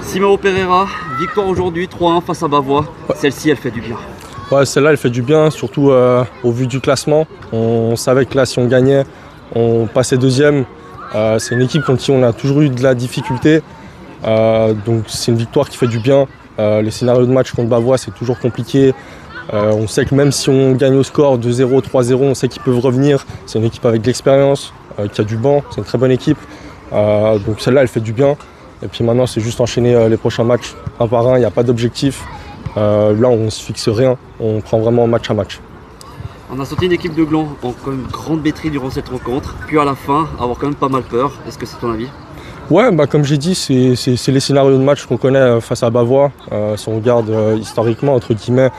Simao Pereira, victoire aujourd'hui 3-1 face à Bavois. Celle-ci, elle fait du bien. Ouais, celle-là, elle fait du bien, surtout au vu du classement. On savait que là, si on gagnait, on passait deuxième. C'est une équipe contre qui on a toujours eu de la difficulté. Donc c'est une victoire qui fait du bien. Les scénarios de match contre Bavois, c'est toujours compliqué. On sait que même si on gagne au score 2-0, 3-0, on sait qu'ils peuvent revenir. C'est une équipe avec de l'expérience, qui a du banc, c'est une très bonne équipe. Donc celle-là, elle fait du bien. Et puis maintenant, c'est juste enchaîner les prochains matchs un par un, il n'y a pas d'objectif. Là, on ne se fixe rien, on prend vraiment match à match. On a senti une équipe de Gland en quand même grande maîtrise durant cette rencontre, puis à la fin, avoir quand même pas mal peur. Est-ce que c'est ton avis? Ouais, comme j'ai dit, c'est les scénarios de match qu'on connaît face à Bavois. Si on regarde historiquement, entre guillemets,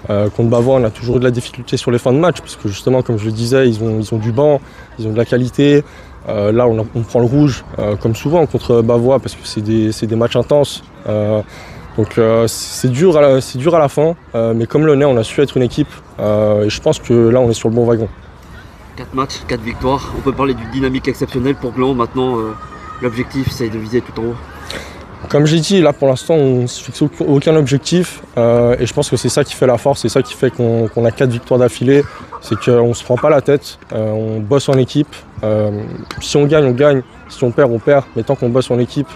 contre Bavois, on a toujours eu de la difficulté sur les fins de match, parce que justement, comme je le disais, ils ont du banc, ils ont de la qualité. Là, on prend le rouge, comme souvent, contre Bavois, parce que c'est des matchs intenses. Donc c'est dur à la fin, mais comme le nez, on a su être une équipe, et je pense que là, on est sur le bon wagon. 4 matchs, 4 victoires. On peut parler d'une dynamique exceptionnelle pour Gland. Maintenant, l'objectif, c'est de viser tout en haut. Comme j'ai dit, là pour l'instant on ne se fixe aucun objectif et je pense que c'est ça qui fait la force, c'est ça qui fait qu'on a 4 victoires d'affilée, c'est qu'on ne se prend pas la tête, on bosse en équipe. Si on gagne, on gagne, si on perd, mais tant qu'on bosse en équipe,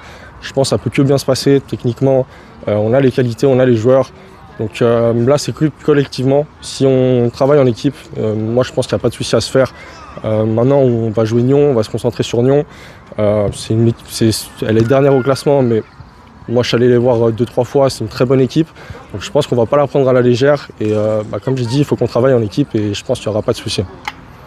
je pense que ça peut que bien se passer techniquement, on a les qualités, on a les joueurs. Donc là c'est que collectivement, si on travaille en équipe, moi je pense qu'il n'y a pas de souci à se faire. Maintenant on va jouer Nyon, on va se concentrer sur Nyon. Elle est dernière au classement, mais moi je suis allé les voir 2-3 fois, c'est une très bonne équipe. Donc je pense qu'on ne va pas la prendre à la légère et comme j'ai dit, il faut qu'on travaille en équipe et je pense qu'il n'y aura pas de souci.